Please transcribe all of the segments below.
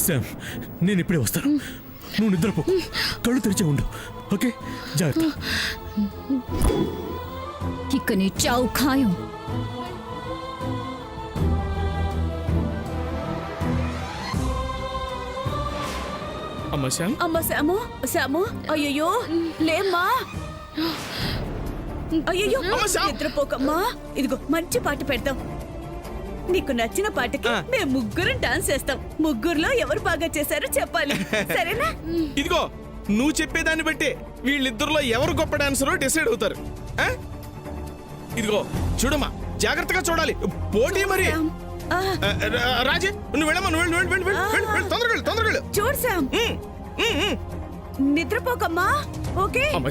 Sam, నేను ఇప్పుడే వస్తాను. నువ్వు నిద్రపో, కళ్ళు తెరిచే ఉండు. ఓకే, జాగ్రత్త. ఇక నీ చావు ఖాయం. అమ్మ శామ్, అమ్మ శాము, శాము, అయ్యయ్యో లేమ్మా. అయ్యయ్యో నిద్రపోకమ్మా. ఇదిగో మంచి పాట పెడతాం. నీకు నచ్చిన పాటకి మేము ముగ్గురం డాన్స్ చేస్తాం. ముగ్గురులో ఎవరు బాగా చేశారో చెప్పాలి, సరేనా? ఇదిగో నువ్వు చెప్పేదాన్ని బట్టి వీళ్ళిద్దరిలో ఎవరు గొప్ప డాన్సరో డిసైడ్ అవుతారు. ఇదిగో చూడమ్మా, జాగ్రత్తగా చూడాలి, పోటీ మరి. రాజే, నువ్వు వెళ్ళమ్మా, నువ్వు తొందరగా చూడు శామ్, నిద్రపోకమ్మా. ఓకే అమ్మ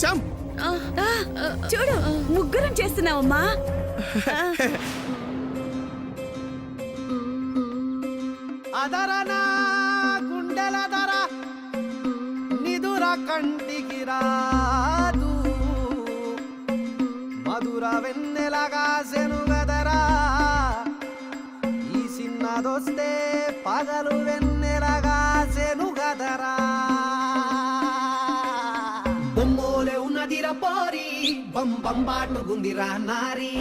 శ్యామ్, చూడు ముగ్గురం చేస్తున్నావమ్మా. అదరనా గుండెల ధర నిదుర కంటికి రాదు, మధుర వెన్నెలగా సెనుగదరా, ఈ చిన్నదొస్తే పగలు వెన్నెలగా సెనుగదరా. బొమ్మోలే ఉన్నదిర పోరి, బంబాటుకుందిరా నారీ.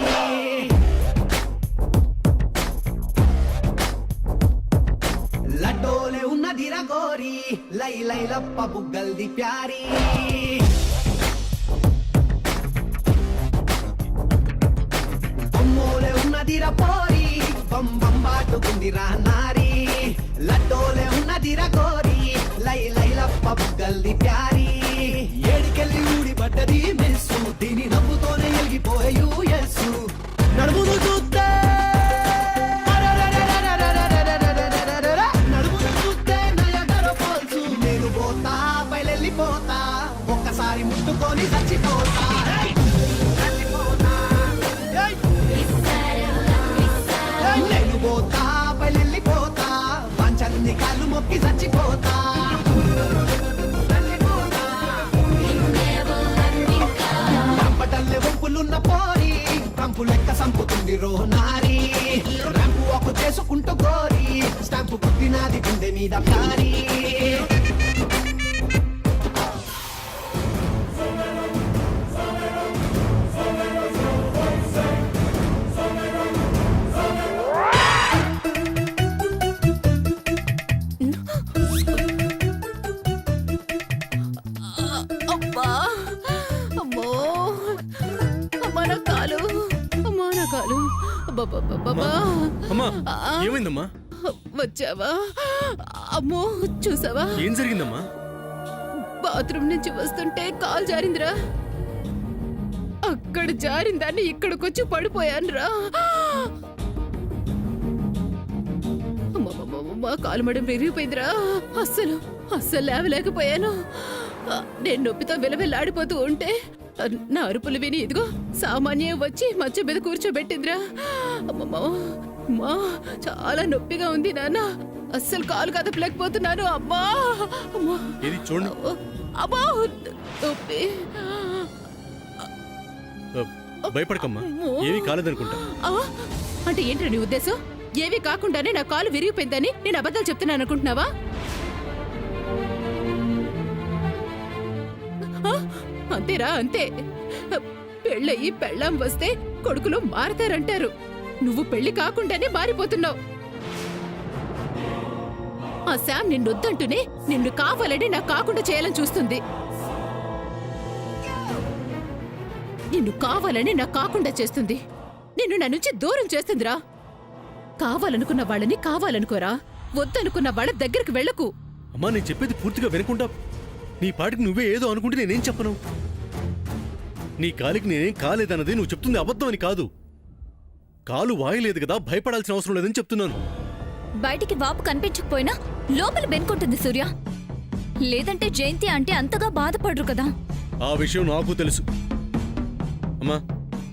లడ్డోలే ఉన్నదిర గోరి, లై లై లప్ప బుగ్గల్ది ప్యారీ. బొమ్మోలే ఉన్నదిర పోరి, బంబాటుకుందిరా నారీ. లడ్డోలే ఉన్నదిర గోరి, లై లై లప్ప బుగ్గల్ది ప్యారీ. ఏడికెళ్ళి ఊడిపడ్డది మెస్సు, దీని నవ్వుతోనే ఎలిగిపోయే యూఎస్సు. నడుమును చూస్తే ఒక్కసారి ముట్టుకొని చచ్చిపోతా. నేను పోతా పల్లెళ్ళిపోతా, పంచన్ని కాళ్ళు మొక్కి చచ్చిపోతా. రంపటల్లే వంపులున్న పోరి, రంపు లెక్క సంపుతుంది రోనారి. రంపు ఒక చేసుకుంటూ గోరి, స్టాంపు కుట్టినాది గుండె మీద ప్యారీ. అబ్బా, అమ్మో, అమ్మా నా కాలు, అమ్మా నా కాలు. అబ్బబ్బబ్బబ్బా. అమ్మా, ఏమైందమ్మా? వచ్చావా? అమ్మో, చూసావా? ఏం జరిగిందమ్మా? బాత్రూమ్ నుంచి వస్తుంటే కాలు జారిందిరా. అక్కడ జారిందాన్ని ఇక్కడికొచ్చి పడిపోయానురా. అమ్మా, కాలు మడం విరిగిపోయిందిరా. అస్సలు లేవలేకపోయాను. నేను నొప్పితో విలవిల్లాడిపోతూ ఉంటే నా అరుపులు విని ఇదిగో సామాన్యం వచ్చి మంచం మీద కూర్చోబెట్టిందిరా. అమ్మమ్మా, చాలా నొప్పిగా ఉంది నాన్న. అస్సలు కాలు కదపలేకపోతున్నాను. అమ్మా, అమ్మా, ఏది చూడండి. అమ్మా, నొప్పి. భయపడకమ్మా, ఏమీ కాలేదనుకుంటా. అంటే ఏంటో నీ ఉద్దేశం? ఏమీ కాకుండానే నా కాలు విరిగిపోయిందని నేను అబద్ధాలు చెప్తున్నాను అనుకుంటున్నావా? అంతేరా, అంతే. పెళ్ళయి పెళ్ళాం వస్తే కొడుకులు మారతారంటారు. నువ్వు పెళ్లి కాకుండానే మారిపోతున్నావు. ఆ శామ్ నిన్నొద్దంటూనే నిన్ను కావాలని నాకు కాకుండా చేయాలని చూస్తుంది. నిన్ను కావాలని నాకు కాకుండా చేస్తుంది. నిన్ను నా నుంచి దూరం చేస్తుందిరా. కావాలనుకున్న వాళ్ళని కావాలనుకోరా, వద్దనుకున్న వాళ్ళ దగ్గరికి వెళ్ళకు. అమ్మా, నేను చెప్పేది పూర్తిగా వినకుండా నీ పాటికి నువ్వే ఏదో అనుకుంటే నేనేం చెప్పను. నీ కాలికి నేనేం కాలేదన్నది నువ్వు చెప్తుంది అబద్ధం అని కాదు. కాలు వాయలేదు కదా, భయపడాల్సిన అవసరం లేదని చెప్తున్నాను. బయటికి వాపు కనిపించకపోయినా లోపల బెనుకుంటుంది సూర్య. లేదంటే జయంతి అంటే అంతగా బాధపడరు కదా. ఆ విషయం నాకు తెలుసు. అమ్మా,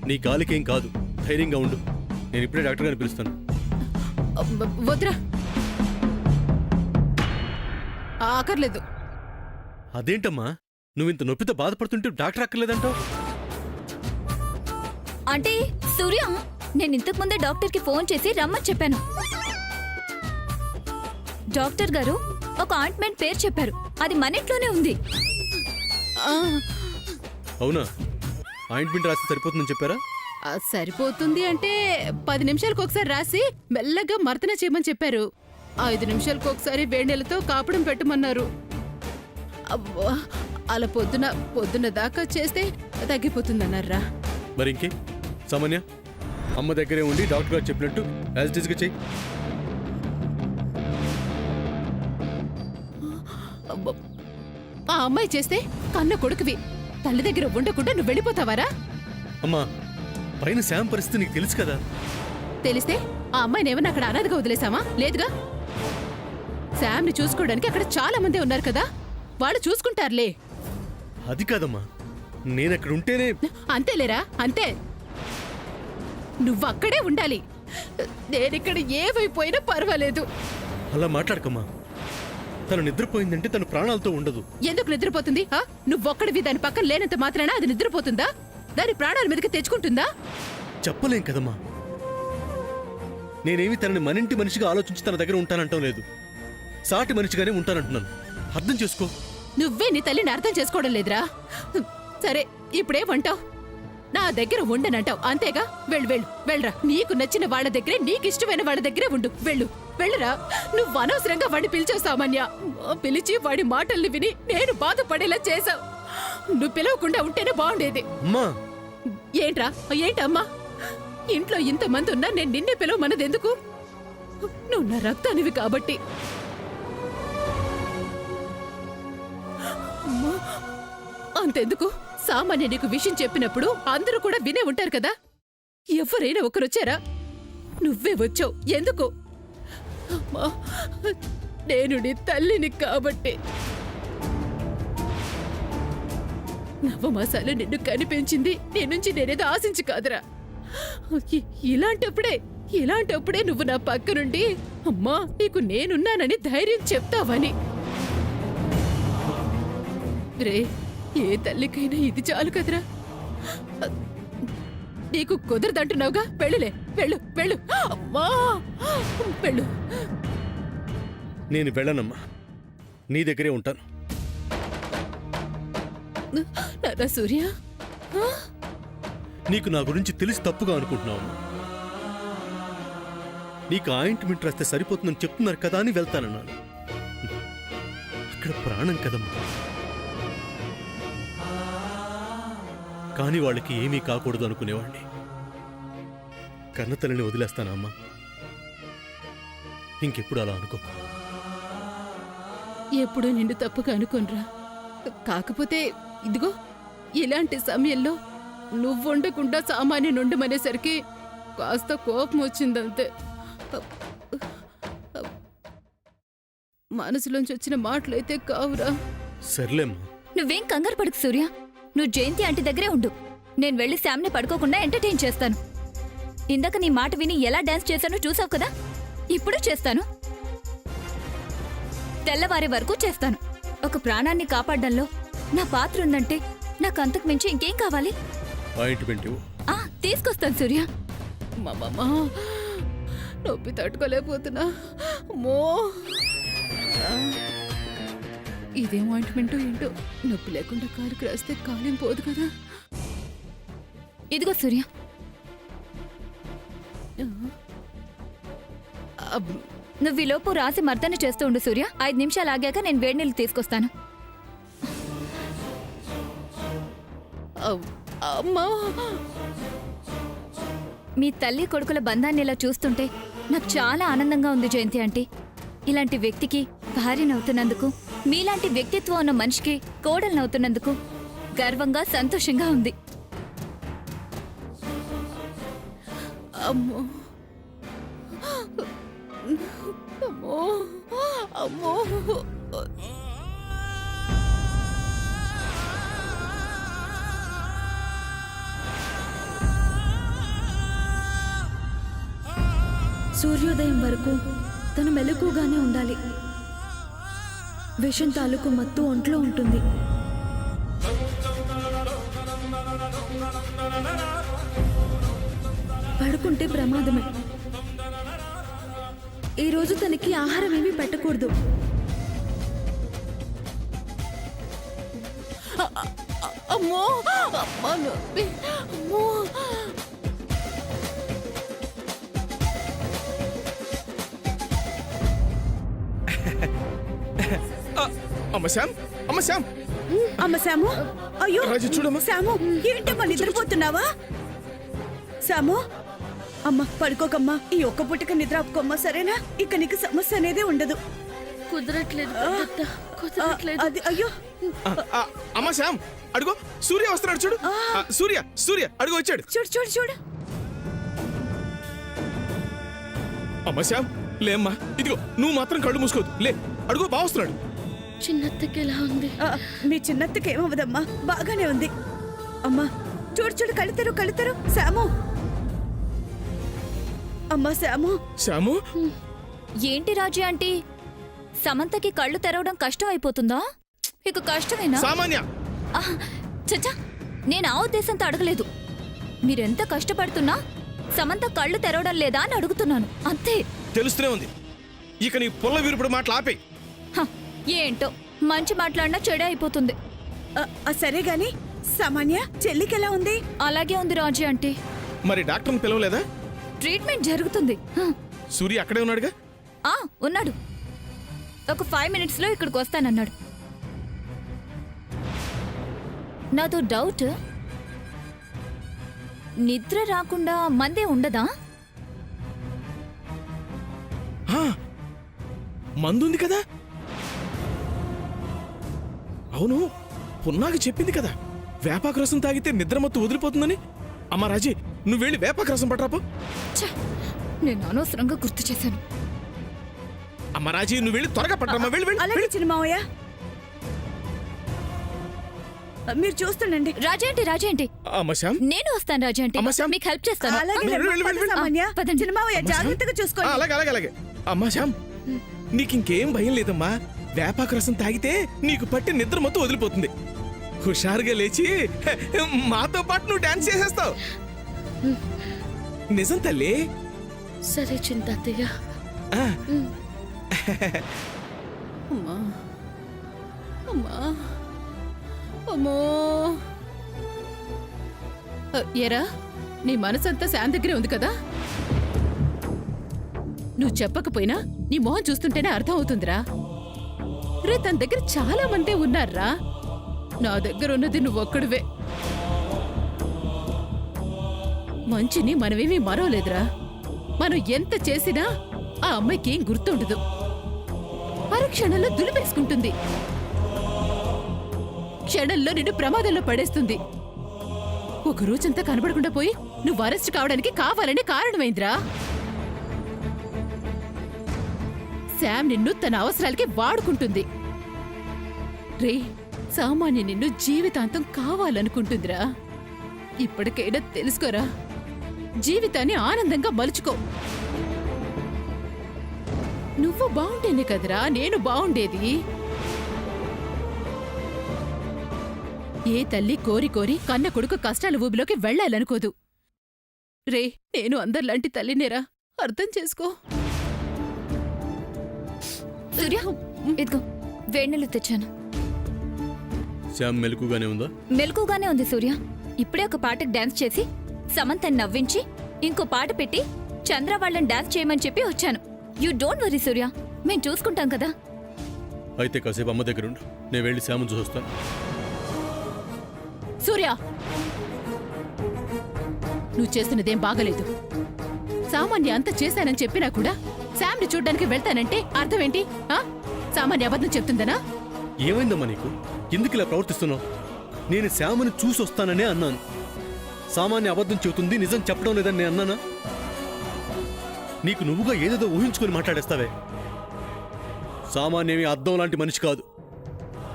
నీ కాలికేం కాదు, ధైర్యంగా ఉండు. నేను ఇప్పుడే డాక్టర్ గారిని పిలుస్తాను. వద్దురా, ఆకర్లేదు. అదేంటమ్మా, నువ్వింత నొప్పితో బాధపడుతుంటే డాక్టర్ అక్కర్లేదంటావు? అంటే సూర్య, నేను ఇంతకు ముందే డాక్టర్కి ఫోన్ చేసి రమ్మని చెప్పాను. డాక్టర్ గారు ఒక ఆయింట్మెంట్ పేరు చెప్పారు, అది మన ఇంట్లోనే ఉంది. ఆ, అవునా? ఆయింట్మెంట్ రాస్తే సరిపోతుందని చెప్పారా? ఆ, సరిపోతుంది అంటే 10 నిమిషాలకు ఒకసారి రాసి మెల్లగా మర్దన చేయమని చెప్పారు. 5 నిమిషాలకు ఒకసారి వేడినీళ్ళతో కాపడం పెట్టమన్నారు. అబ్బా, అలా పొద్దున దాకా చేస్తే తగ్గిపోతుందన్నారా. మరి ఇంకే సామాన్య, అమ్మ దగ్గరే ఉండి డాక్టర్ గారు చెప్పినట్టు యాజ్ ఇట్ ఈస్గా చెయ్యి. అబ్బా, ఆ అమ్మాయి చేస్తే కన్న కొడుకువి, తల్లి దగ్గర ఉండకుండా నువ్వు వెళ్ళిపోతావారా? అమ్మా, పైన శామ్ పరిస్థితి నీకు తెలుసు కదా. తెలిస్తే ఆ అమ్మాయిని ఏమన్నా అక్కడ అనాథగా వదిలేసామా? లేదుగా. శామ్ని చూసుకోవడానికి అక్కడ చాలా మంది ఉన్నారు కదా, వాళ్ళు చూసుకుంటారులే. అది కాదమ్మా, నేను అక్కడ ఉంటేనే. అంతేలేరా, అంతే. నువ్వక్కడే ఉండాలి. నేనిక్కడ ఏమైపోయినా పర్వాలేదు. అలా మాట్లాడకమ్మా. తను నిద్రపోయిందంటే తను ప్రాణాలతో ఉండదు. ఎందుకు నిద్రపోతుంది? నువ్వొక్కడివి దాని పక్కన లేనంత మాత్రాన అది నిద్రపోతుందా? దాని ప్రాణాల మీదకి తెచ్చుకుంటుందా? చెప్పలేం కదమ్మా. నేనేమి తనని మనింటి మనిషిగా ఆలోచించి తన దగ్గర ఉంటానంటాం లేదు, సాటి మనిషిగానే ఉంటానంటున్నాను. అర్థం చేసుకో. నువ్వే నీ తల్లిని అర్థం చేసుకోవడం లేదురా. సరే, ఇప్పుడేమంటావు? నా దగ్గర ఉండనంటావు అంతేగా. వెళ్ళరా. నీకు నచ్చిన వాళ్ళ దగ్గరే, నీకు ఇష్టమైన వాళ్ళ దగ్గరే ఉండు. వెళ్ళురా. నువ్వు అనవసరంగా వాడిని పిలిచావు సామాన్య. పిలిచి వాడి మాటల్ని విని నేను బాధపడేలా చేశావు. నువ్వు పిలవకుండా ఉంటేనే బాగుండేది. అమ్మా, ఏంటమ్మా? ఇంట్లో ఇంతమంది ఉన్నా నేను నిన్నే పిలవమన్నది ఎందుకు? నువ్వు నా రక్తానివి కాబట్టి. అమ్మా, అంతెందుకు? సామాన్య నీకు విషయం చెప్పినప్పుడు అందరూ కూడా వినే ఉంటారు కదా. ఎవరైనా ఒకరొచ్చారా? నువ్వే వచ్చావు. ఎందుకు? అమ్మా, నేను నీ తల్లిని కాబట్టి. నవమాసాలు నిన్ను కనిపించింది నీ నుంచి నేనేదో ఆశించి కాదురా. ఇలాంటప్పుడే నువ్వు నా పక్క నుండి అమ్మా నీకు నేనున్నానని ధైర్యం చెప్తావని. రే, ఏ తల్లికైనా ఇది చాలు కదరా. నీకు కుదరదంటున్నావుగా. వెళ్ళు. అమ్మా, వెళ్ళు. నేను వెళ్ళనమ్మా, నీ దగ్గరే ఉంటాను. నారా సూర్య, నీకు నా గురించి తెలిసి తప్పుగా అనుకుంటున్నావు. నీకు ఆయింట్మెంట్ రాస్తే సరిపోతుందని చెప్తున్నారు కదా అని వెళ్తానన్నాను. అక్కడ ప్రాణం కదమ్మా. కానీ వాళ్ళకి ఏమీ కాకూడదు అనుకునేవాడిని. కన్నతల్లిని వదిలేస్తానా అమ్మా? ఇంకెప్పుడు అలా అనుకో. ఎప్పుడూ నిన్ను తప్పుగా అనుకోనరా. కాకపోతే ఇదిగో ఇలాంటి సమయంలో నువ్వుండకుండా సామాన్యుని ఉండమనేసరికి కాస్త కోపం వచ్చిందంతే. మనసులోంచి వచ్చిన మాటలైతే కావురా. సర్లేమ్మా. నువ్వేం కంగారు పడకు సూర్య. నువ్వు జయంతి ఆంటీ దగ్గరే ఉండు. నేను వెళ్ళి శామ్ని పడుకోకుండా ఎంటర్టైన్ చేస్తాను. ఇందాక నీ మాట విని ఎలా డాన్స్ చేశానో చూసావు కదా, ఇప్పుడు చేస్తాను. తెల్లవారే వరకు చేస్తాను. ఒక ప్రాణాన్ని కాపాడడంలో నా పాత్ర ఉందంటే నాకు అంతకు మించి ఇంకేం కావాలి? తీసుకొస్తాను సూర్య. మామా, నొప్పి తట్టుకోలేకపోతున్నా. అమ్మో, ఇదేం ఆయింట్మెంటో ఏంటో. నొప్పి లేకుండా కాలుకి రాస్తే కాలేం పోదు కదా. ఇదిగో సూర్య. నువ్వు ఈ లోపు రాసి మర్దన చేస్తూ ఉండు సూర్య. 5 నిమిషాలు ఆగాక నేను వేడి నీళ్ళు తీసుకొస్తాను. అమ్మా, మీ తల్లి కొడుకుల బంధాన్ని ఇలా చూస్తుంటే నాకు చాలా ఆనందంగా ఉంది జయంతి ఆంటీ. ఇలాంటి వ్యక్తికి భార్యనవుతున్నందుకు, మీలాంటి వ్యక్తిత్వం ఉన్న మనిషికి కోడలనవుతున్నందుకు గర్వంగా, సంతోషంగా ఉంది. అమ్మో, అమ్మో, అమ్మో. సూర్యోదయం వరకు తను మెలకుగానే ఉండాలి. విషం తాలూకు మత్తు ఒంట్లో ఉంటుంది. పడుకుంటే ప్రమాదమే. ఈ రోజు తనకి ఆహారం ఏమీ పెట్టకూడదు. అమ్మో అమ్మా నొప్పి అమ్మో. అమ్మ శ్యామ్, అమ్మ శ్యామ్, అమ్మ శాము, అయ్యో రాజు చూడమ్మా. శాము, ఏంటమ్మా నిద్రపోతున్నావా? శాము, అమ్మ పడుకోకమ్మా, ఈ ఒక్క పుట్టక నిద్ర ఆపుకోమ్మా, సరేనా? ఇక నీకు సమస్య అనేదే ఉండదు. కుదరట్లేదు అది అయ్యో, అమ్మ శ్యామ్, అడుగో సూర్య వస్తున్నాడు చూడు. సూర్య, సూర్య అడుగు వచ్చాడు. చూడు చూడు చూడు. అమ్మ శ్యామ్, లేమ్మా, ఇదిగో నువ్వు మాత్రం కళ్ళు మూసుకోవద్దు. లే, అడుగు బావ వస్తున్నాడు. చిన్నత్తకి ఎలా ఉంది? మీ చిన్నత్తకి ఏమవ్వదమ్మా, బాగానే ఉంది. అమ్మా చూడు చూడు, కళ్ళితరు కళ్ళితరు. శాము, అమ్మా శాము. శ్యాము, ఏంటి రాజీ ఆంటీ, సమంతకి కళ్ళు తెరవడం కష్టం అయిపోతుందా? ఇక కష్టమేనా? సామాన్య. చచ్చా, నేను ఆ ఉద్దేశంతో అడగలేదు. మీరెంత కష్టపడుతున్నా సమంత కళ్ళు తెరవడం లేదా అని అడుగుతున్నాను, అంతే. తెలుస్తూనే ఉంది. ఇక నీ పుల్ల విరుపుడు మాటలు ఆపే. హ, ఏంటో మంచి మాట్లాడినా చెడే అయిపోతుంది. సరే గాని సామాన్య చెల్లికి ఎలా ఉంది? అలాగే ఉంది రాజీ ఆంటీ. మరి డాక్టర్ని పిలవలేదా? ట్రీట్మెంట్ జరుగుతుంది. సూర్య అక్కడే ఉన్నాడుగా. ఉన్నాడు. ఒక 5 minutesలో ఇక్కడికి వస్తానన్నాడు. నాతో డౌట్, నిద్ర రాకుండా మందే ఉండదా? మందుంది కదా. అవును, పున్నాకి చెప్పింది కదా వేపాకు రసం తాగితే నిద్రమత్తు వదిలిపోతుందని. అమ్మా రాజీ, నువ్వు వెళ్ళి వేపాకు రసం పట్టరాపో. ఛ, నేను అనవసరంగా గుర్తు చేశాను. అమ్మ రాజీ, నువ్వు వెళ్ళి త్వరగా పట్టరమ్మా. వెళ్ళి వెళ్ళి అలాగే చిన్న మావయ్య, మీరు చూస్తుండండి. రాజేంటి అమ్మ శ్యామ్, నేను వస్తాను రాజేంటి, అమ్మ శ్యామ్. మీకు హెల్ప్ చేస్తాను. అలాగే వెళ్ళు, వెళ్ళు, వెళ్ళు, వెళ్ళు. సామాన్య, పదండి. చిన్న మావయ్య అమ్మ శ్యామ్. జాగ్రత్తగా చూసుకోండి. అలాగే అలాగే అలాగే. అమ్మా శ్యామ్, నీకింకేం భయం లేదమ్మా. వేపాకు రసం తాగితే నీకు పట్టి నిద్ర మొత్తం వదిలిపోతుంది. హుషారుగా లేచి మాతో పాటు నువ్వు డాన్స్ చేసేస్తావు. నిజం తల్లి. సరే చింతత్తయ్య. ఆ, అమ్మా అమ్మా అమ్మో. ఎరా, నీ మనసంతా శాన్ దగ్గరే ఉంది కదా? నువ్వు చెప్పకపోయినా నీ మొహం చూస్తుంటేనే అర్థం అవుతుందిరా. రే, తన దగ్గర చాలా మందే ఉన్నారా. నా దగ్గర ఉన్నది నువ్వొక్కడివే. మంచిని మనమేమీ మరవలేదురా. మనం ఎంత చేసినా ఆ అమ్మాయికి ఏం గుర్తుండదు. అరక్షణంలో దులిపేసుకుంటుంది. క్షణంలో నిన్ను ప్రమాదంలో పడేస్తుంది. ఒక రోజంతా కనబడకుండా పోయి నువ్వు అరెస్ట్ కావడానికి కావాలనే కారణమైందిరా. శామ్ నిన్ను తన అవసరాలకి వాడుకుంటుంది. రే, సామాన్య నిన్ను జీవితాంతం కావాలనుకుంటుందిరా. ఇప్పటికైనా తెలుసుకోరా, జీవితాన్ని ఆనందంగా మలుచుకో. నువ్వు బాగుంటేనే కదరా నేను బాగుండేది. ఏ తల్లి కోరి కోరి కన్న కొడుకు కష్టాల ఊబిలోకి వెళ్ళాలనుకోదు. రే, నేను అందరిలాంటి తల్లినేరా, అర్థం చేసుకో. సూర్య, ఇదిగో వేడినీళ్ళు తెచ్చాను. శ్యామ్ మెలకుగానే ఉందా? మెలకుగానే ఉంది సూర్య. ఇప్పుడే ఒక పాటకు డాన్స్ చేసి సమంతని నవ్వించి ఇంకో పాట పెట్టి చంద్ర వాళ్ళని డాన్స్ చేయమని చెప్పి వచ్చాను. యూ డోంట్ వరీ సూర్య, మేము చూసుకుంటాం కదా. అయితే కాసేపు అమ్మ దగ్గర ఉండు, నేను వెళ్ళి శ్యామ్ని చూస్తాను. సూర్య, నువ్వు చేస్తున్నదేం బాగలేదు. సామాన్య అంత చేశానని చెప్పినా కూడా శామ్ని చూడ్డానికి వెళ్తానంటే అర్థం ఏంటి? సామాన్య అబద్ధం చెప్తుందనా? ఏమైందమ్మా నీకు? ఎందుకు ఇలా ప్రవర్తిస్తున్నావు? నేను శ్యామని చూసి వస్తాననే అన్నాను. సామాన్య అబద్ధం చెబుతుంది, నిజం చెప్పడం లేదని నేను అన్నానా? నీకు నువ్వుగా ఏదేదో ఊహించుకొని మాట్లాడేస్తావే. సామాన్యమి అద్దం లాంటి మనిషి కాదు.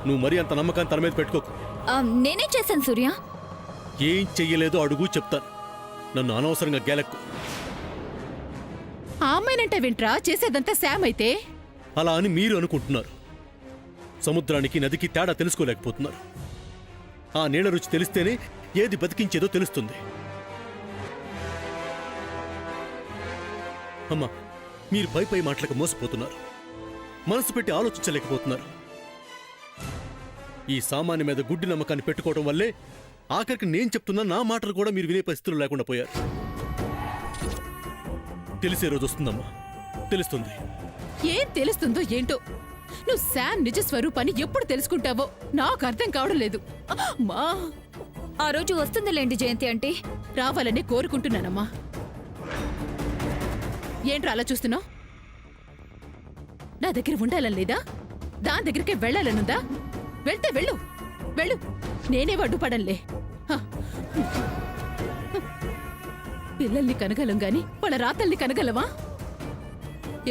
నువ్వు మరీ అంత నమ్మకాన్ని తన మీద పెట్టుకోకు. నేనే చేశాను సూర్య. ఏం చెయ్యలేదో అడుగు, చెప్తాను. నన్ను అనవసరంగా గెలక్కు. ఆ అమ్మాయినంటే వింట్రా, చేసేదంతా శామ్ అయితే. అలా అని మీరు అనుకుంటున్నారు. సముద్రానికి నదికి తేడా తెలుసుకోలేకపోతున్నారు. ఆ నీళ్ళ రుచి తెలిస్తేనే ఏది బతికించేదో తెలుస్తుంది. అమ్మా, మీరు పై పై మాటలకు మోసపోతున్నారు, మనసు పెట్టి ఆలోచించలేకపోతున్నారు. ఈ సామాన్య మీద గుడ్డి నమ్మకాన్ని పెట్టుకోవడం వల్లే ఆఖరికి నేను చెప్తున్నా నా మాటలు కూడా మీరు వినే పరిస్థితులు లేకుండా పోయారు. తెలిసే రోజు వస్తుందమ్మా, తెలుస్తుంది. ఏం తెలుస్తుందో ఏంటో. నువ్వు శామ్ నిజ స్వరూపాన్ని ఎప్పుడు తెలుసుకుంటావో నాకు అర్థం కావడం లేదు. అమ్మా, ఆ రోజు వస్తుందిలేండి జయంతి ఆంటీ. రావాలని కోరుకుంటున్నానమ్మా. ఏంట్రా అలా చూస్తున్నావు? నా దగ్గర ఉండాలని లేదా? దాని దగ్గరికే వెళ్ళాలనుందా? వెళ్తే వెళ్ళు, వెళ్ళు. నేనే అడ్డుపడంలే. హ. పిల్లల్ని కనగలం గాని వాళ్ళ రాతల్ని కనగలవా?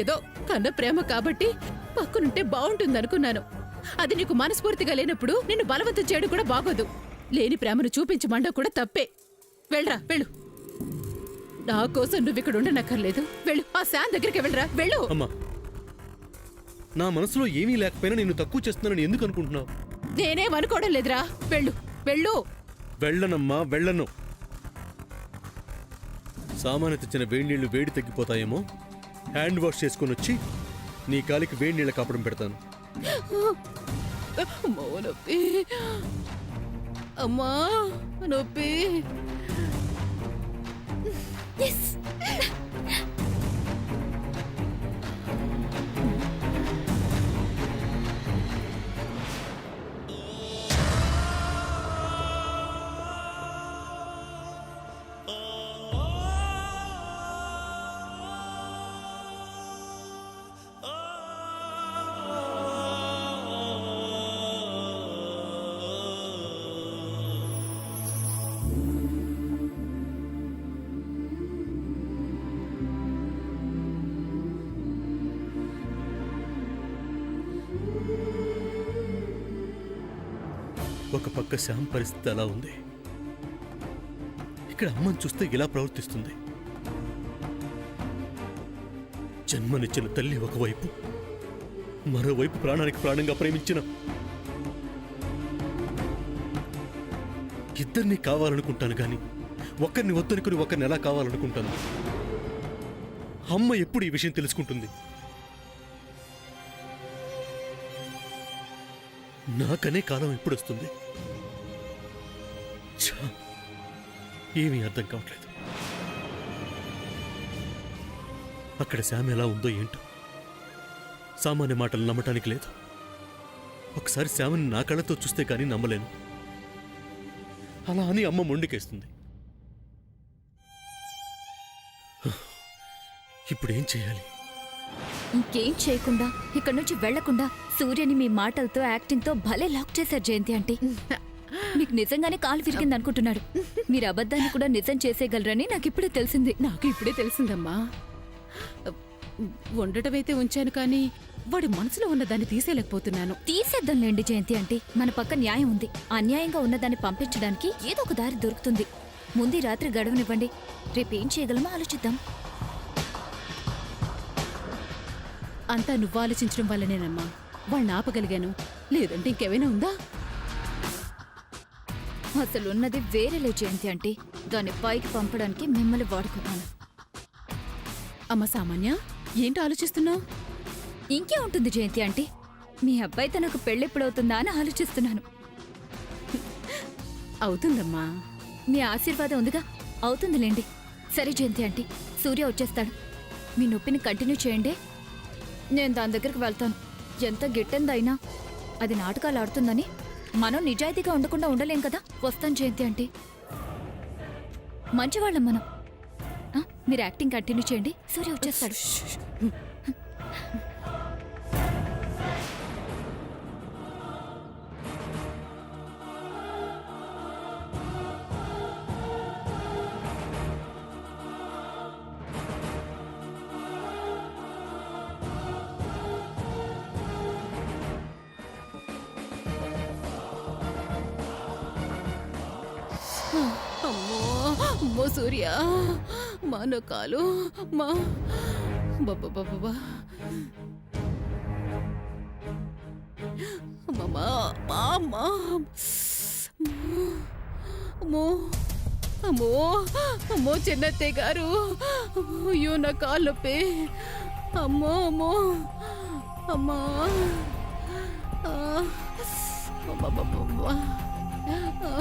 ఏదో కన్న ప్రేమ కాబట్టి పక్కనుంటే బాగుంటుందనుకున్నాను. అది నీకు మనస్ఫూర్తిగా లేనప్పుడు నిన్ను బలవంతం చేయడం కూడా బాగోదు. లేని ప్రేమను చూపించమండం కూడా తప్పే. వెళ్ళరా, వెళ్ళు. నా కోసం నువ్వు ఇక్కడ ఉండనక్కర్లేదు. వెళ్ళు, ఆ శాన్ దగ్గరికి వెళ్ళరా, వెళ్ళు. అమ్మా, నా మనసులో ఏమీ లేకపోయినా నేను తక్కువ చేస్తున్నానని ఎందుకు అనుకుంటున్నావు? నేనేం అనుకోవడం లేదురా. వెళ్ళు, వెళ్ళు. వెళ్ళనమ్మా, వెళ్ళను. సామాన్య తెచ్చిన వేడి నీళ్లు వేడి తగ్గిపోతాయేమో, హ్యాండ్ వాష్ చేసుకొని వచ్చి నీ కాలికి వేడి నీళ్ళ కాపడం పెడతాను. అమ్మో నొప్పి, అమ్మా నొప్పి. ఒక పక్క శ్యామ్ పరిస్థితి అలా ఉంది, ఇక్కడ అమ్మని చూస్తే ఇలా ప్రవర్తిస్తుంది. జన్మనిచ్చిన తల్లి ఒకవైపు, మరోవైపు ప్రాణానికి ప్రాణంగా ప్రేమించిన ఇద్దరిని కావాలనుకుంటాను గాని ఒకరిని వద్దనుకుని ఒకరిని ఎలా కావాలనుకుంటాను. అమ్మ ఎప్పుడు ఈ విషయం తెలుసుకుంటుంది? నాకనే కాలం ఎప్పుడు వస్తుంది? ఏమీ అర్థం కావట్లేదు. అక్కడ శ్యామ్ ఎలా ఉందో ఏంటో. సామాన్య మాటలు నమ్మటానికి లేదు. ఒకసారి శ్యామని నా కళ్ళతో చూస్తే కానీ నమ్మలేను. అలా అని అమ్మ మొండికేస్తుంది. ఇప్పుడేం చేయాలి? ఇంకేం చేయకుండా ఇక్కడి నుంచి వెళ్లకుండా సూర్యని మీ మాటలతో యాక్టింగ్తో భలే లాక్ చేశారు జయంతి ఆంటీ. మీకు నిజంగానే కాలు విరిగింది అనుకుంటున్నాడు. మీరు అబద్ధాన్ని కూడా నిజం చేసేయగలరని నాకు ఇప్పుడే తెలిసింది. నాకు ఇప్పుడే తెలిసిందమ్మా. ఉండటమైతే ఉంచాను కానీ వాడి మనసులో ఉన్న దాన్ని తీసేయలేకపోతున్నాను. తీసేద్దాంలేండి జయంతి ఆంటీ, మన పక్క న్యాయం ఉంది. అన్యాయంగా ఉన్నదాన్ని పంపించడానికి ఏదో ఒక దారి దొరుకుతుంది. ముందు రాత్రి గడవనివ్వండి, రేపేం చేయగలమో ఆలోచిద్దాం. అంతా నువ్వు ఆలోచించడం వల్లనేనమ్మా వాళ్ళని ఆపగలిగాను. లేదంటే ఇంకేమైనా ఉందా? అసలు ఉన్నది వేరేలే జయంతి ఆంటీ. దాన్ని పైకి పంపడానికి మిమ్మల్ని వాడుకున్నాను. అమ్మ సామాన్య, ఏంటో ఆలోచిస్తున్నావు? ఇంకే ఉంటుంది జయంతి ఆంటీ, మీ అబ్బాయి తనకు పెళ్ళెప్పుడవుతుందా అని ఆలోచిస్తున్నాను. అవుతుందమ్మా. మీ ఆశీర్వాదం ఉందిగా, అవుతుందిలేండి. సరే జయంతి ఆంటీ, సూర్య వచ్చేస్తాడు. మీ నొప్పిని కంటిన్యూ చేయండి, నేను దాని దగ్గరికి వెళ్తాను. ఎంత గిట్టందైనా అది నాటకాలు ఆడుతుందని మనం నిజాయితీగా ఉండకుండా ఉండలేం కదా. వస్తాను జయంతి ఆంటీ, మంచివాళ్ళం మనం. మీరు యాక్టింగ్ కంటిన్యూ చేయండి, సూర్య వచ్చేస్తాడు. అమ్మో అమ్మో సూర్య, మా నొక్కాలు మా బాబా అమ్మా అమ్మా అమ్మో అమ్మో అమ్మో చిన్నత్తయ్య గారు, అయ్యో నా కాళ్ళు నొప్పి. అమ్మో అమ్మో అమ్మా ఆ, అబ్బబ్బబ్బబ్బా. ఆ.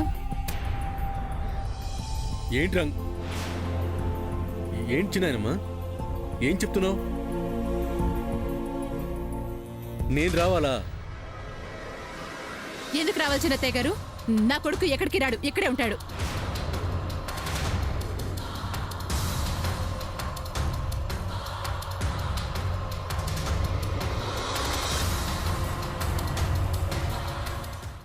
ఏంటి రంగ్ ఏంటి చిన్నాయనమ్మా ఏం చెప్తున్నావు? నేను రావాలా? ఎందుకు రావాల్సిన అత్తయ్య గారు? నా కొడుకు ఎక్కడికి రాడు, ఇక్కడే ఉంటాడు.